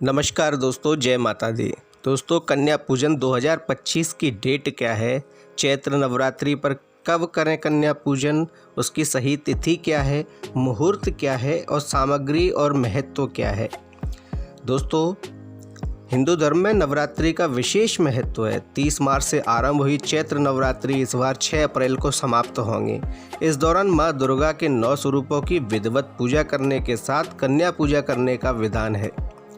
नमस्कार दोस्तों, जय माता दी। दोस्तों, कन्या पूजन 2025 की डेट क्या है? चैत्र नवरात्रि पर कब करें कन्या पूजन? उसकी सही तिथि क्या है? मुहूर्त क्या है? और सामग्री और महत्व क्या है? दोस्तों, हिंदू धर्म में नवरात्रि का विशेष महत्व है। 30 मार्च से आरंभ हुई चैत्र नवरात्रि इस बार 6 अप्रैल को समाप्त होंगी। इस दौरान मां दुर्गा के 9 स्वरूपों की विधिवत पूजा करने के साथ कन्या पूजा करने का विधान है।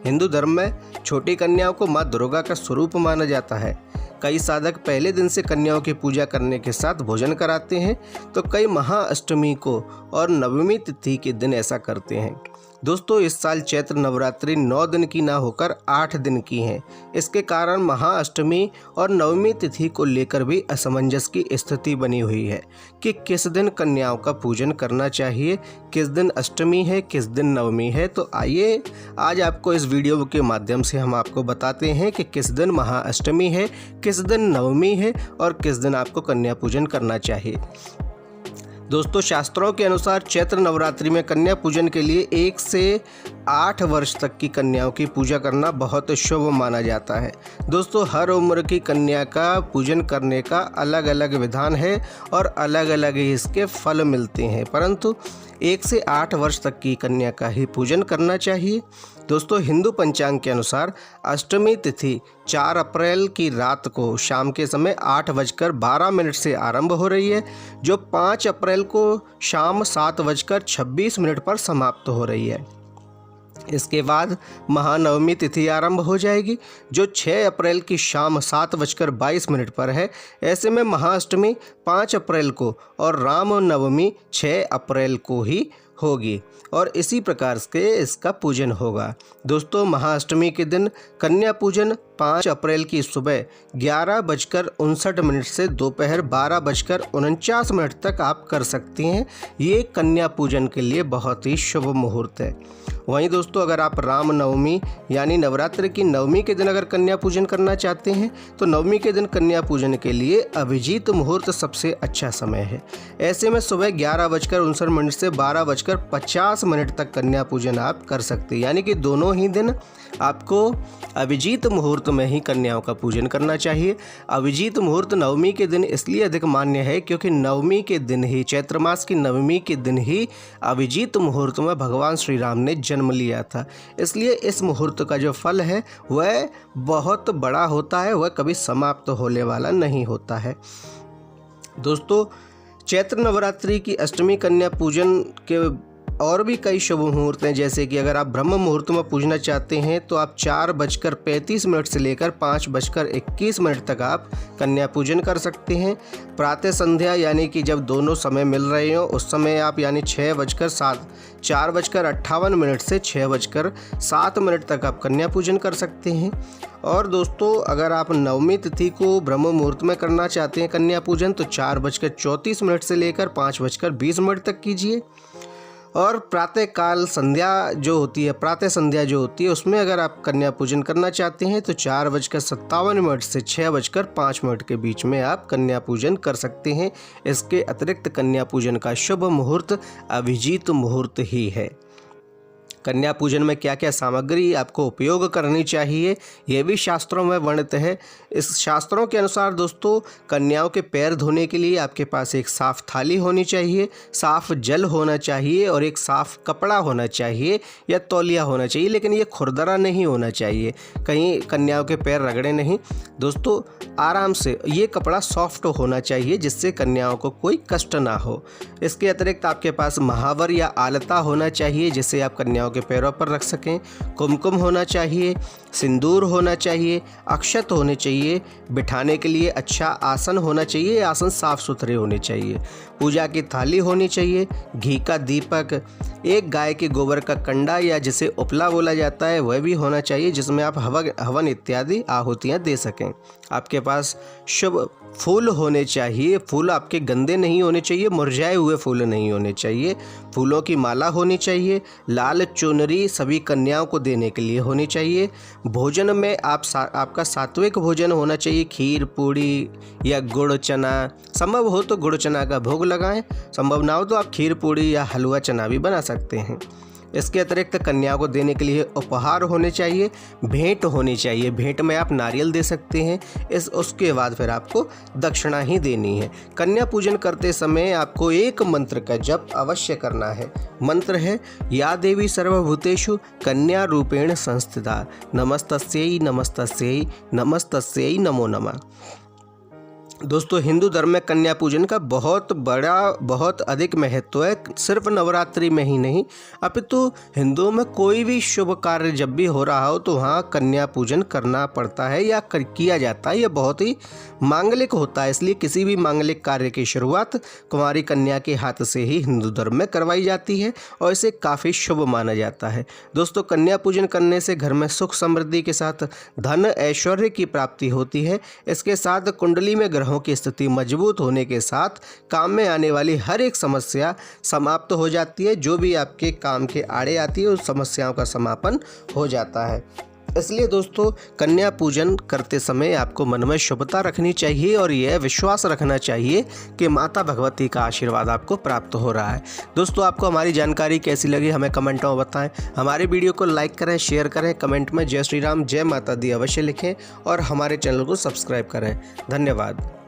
हिंदू धर्म में छोटी कन्याओं को मां दुर्गा का स्वरूप माना जाता है। कई साधक पहले दिन से कन्याओं की पूजा करने के साथ भोजन कराते हैं, तो कई महाअष्टमी को और नवमी तिथि के दिन ऐसा करते हैं। दोस्तों, इस साल चैत्र नवरात्रि 9 दिन की ना होकर 8 दिन की हैं। इसके कारण महाअष्टमी और नवमी तिथि को लेकर भी असमंजस की स्थिति बनी हुई है कि किस दिन कन्याओं का पूजन करना चाहिए, किस दिन अष्टमी है, किस दिन नवमी है। तो आइए आज आपको इस वीडियो के माध्यम से हम आपको बताते हैं कि किस दिन महाअष्टमी है, किस दिन नवमी है और किस दिन आपको कन्या पूजन करना चाहिए। दोस्तों, शास्त्रों के अनुसार चैत्र नवरात्रि में कन्या पूजन के लिए 1 से 8 वर्ष तक की कन्याओं की पूजा करना बहुत शुभ माना जाता है। दोस्तों, हर उम्र की कन्या का पूजन करने का अलग अलग विधान है और अलग अलग ही इसके फल मिलते हैं, परंतु 1 से 8 वर्ष तक की कन्या का ही पूजन करना चाहिए। दोस्तों, हिंदू पंचांग के अनुसार अष्टमी तिथि 4 अप्रैल की रात को शाम के समय 8:12 से आरंभ हो रही है, जो 5 अप्रैल को शाम 7:26 पर समाप्त हो रही है। इसके बाद महानवमी तिथि आरंभ हो जाएगी, जो 6 अप्रैल की शाम 7:22 पर है। ऐसे में महाअष्टमी 5 अप्रैल को और रामनवमी 6 अप्रैल को ही होगी और इसी प्रकार से इसका पूजन होगा। दोस्तों, महाअष्टमी के दिन कन्या पूजन 5 अप्रैल की सुबह 11:59 से दोपहर 12:49 तक आप कर सकती हैं। ये कन्या पूजन के लिए बहुत ही शुभ मुहूर्त है। वहीं दोस्तों, अगर आप रामनवमी यानी नवरात्रि की नवमी के दिन अगर कन्या पूजन करना चाहते हैं, तो नवमी के दिन कन्या पूजन के लिए अभिजीत मुहूर्त सबसे अच्छा समय है। ऐसे में सुबह 11:59 से 12:50 तक कन्या पूजन आप कर सकते हैं, यानी कि दोनों ही दिन आपको अभिजीत मुहूर्त में ही कन्याओं का पूजन करना चाहिए। अभिजीत मुहूर्त नवमी के दिन इसलिए अधिक मान्य है क्योंकि नवमी के दिन ही, चैत्र मास की नवमी के दिन ही अभिजीत मुहूर्त में भगवान श्री राम ने जन्म लिया था। इसलिए इस मुहूर्त का जो फल है वह बहुत बड़ा होता है, वह कभी समाप्त होने वाला नहीं होता है। दोस्तों, चैत्र नवरात्रि की अष्टमी कन्या पूजन के और भी कई शुभ मुहूर्त हैं, जैसे कि अगर आप ब्रह्म मुहूर्त में पूजना चाहते हैं तो आप 4:35 से लेकर 5:21 तक आप कन्या पूजन कर सकते हैं। प्रातः संध्या यानी कि जब दोनों समय मिल रहे हो उस समय आप यानी 4:58 से 6:07 तक आप कन्या पूजन कर सकते हैं। और दोस्तों, अगर आप नवमी तिथि को ब्रह्म मुहूर्त में करना चाहते हैं कन्या पूजन, तो 4:34 से लेकर 5:20 तक कीजिए। और प्रातः संध्या जो होती है उसमें अगर आप कन्या पूजन करना चाहते हैं तो 4:57 से 6:05 के बीच में आप कन्या पूजन कर सकते हैं। इसके अतिरिक्त कन्या पूजन का शुभ मुहूर्त अभिजीत मुहूर्त ही है। कन्या पूजन में क्या क्या सामग्री आपको उपयोग करनी चाहिए, यह भी शास्त्रों में वर्णित है। इस शास्त्रों के अनुसार दोस्तों, कन्याओं के पैर धोने के लिए आपके पास एक साफ़ थाली होनी चाहिए, साफ़ जल होना चाहिए और एक साफ़ कपड़ा होना चाहिए या तौलिया होना चाहिए, लेकिन ये खुरदरा नहीं होना चाहिए, कहीं कन्याओं के पैर रगड़े नहीं। दोस्तों, आराम से ये कपड़ा सॉफ्ट होना चाहिए जिससे कन्याओं को कोई कष्ट ना हो। इसके अतिरिक्त आपके पास महावर या आलता होना चाहिए जिससे आप कन्याओं के पैरों पर रख सकें। कुमकुम होना चाहिए, सिंदूर होना चाहिए, अक्षत होने चाहिए, बिठाने के लिए अच्छा आसन होना चाहिए, आसन साफ सुथरे होने चाहिए, पूजा की थाली होनी चाहिए, घी का दीपक, एक गाय के गोबर का कंडा या जिसे उपला बोला जाता है वह भी होना चाहिए, जिसमें आप हवन इत्यादि आहुतियाँ दे सकें। आपके पास शुभ फूल होने चाहिए, फूल आपके गंदे नहीं होने चाहिए, मुरझाए हुए फूल नहीं होने चाहिए, फूलों की माला होनी चाहिए, लाल चुनरी सभी कन्याओं को देने के लिए होनी चाहिए। भोजन में आपका सात्विक भोजन होना चाहिए, खीर पूड़ी या गुड़ चना, संभव हो तो गुड़ चना का भोग लगाएं, संभव ना हो तो आप खीर पूड़ी या हलवा चना भी बना सकते हैं। इसके अतिरिक्त कन्या को देने के लिए उपहार होने चाहिए, भेंट होनी चाहिए। भेंट में आप नारियल दे सकते हैं। उसके बाद फिर आपको दक्षिणा ही देनी है। कन्या पूजन करते समय आपको एक मंत्र का जप अवश्य करना है। मंत्र है या देवी सर्वभूतेषु कन्या रूपेण संस्थिता नमस्तस्यै नमस्तस्यै नमस्तस्यै नमो नमः। दोस्तों, हिंदू धर्म में कन्या पूजन का बहुत अधिक महत्व है। सिर्फ नवरात्रि में ही नहीं, अपितु हिंदुओं में कोई भी शुभ कार्य जब भी हो रहा हो तो वहाँ कन्या पूजन करना पड़ता है या किया जाता है। यह बहुत ही मांगलिक होता है, इसलिए किसी भी मांगलिक कार्य की शुरुआत कुंवारी कन्या के हाथ से ही हिंदू धर्म में करवाई जाती है और इसे काफ़ी शुभ माना जाता है। दोस्तों, कन्या पूजन करने से घर में सुख समृद्धि के साथ धन ऐश्वर्य की प्राप्ति होती है। इसके साथ कुंडली में ग्रहों की स्थिति मजबूत होने के साथ काम में आने वाली हर एक समस्या समाप्त हो जाती है। जो भी आपके काम के आड़े आती है उस समस्याओं का समापन हो जाता है। इसलिए दोस्तों, कन्या पूजन करते समय आपको मन में शुभता रखनी चाहिए और यह विश्वास रखना चाहिए कि माता भगवती का आशीर्वाद आपको प्राप्त हो रहा है। दोस्तों, आपको हमारी जानकारी कैसी लगी हमें कमेंटों में बताएं। हमारे वीडियो को लाइक करें, शेयर करें, कमेंट में जय श्री राम, जय माता दी अवश्य लिखें और हमारे चैनल को सब्सक्राइब करें। धन्यवाद।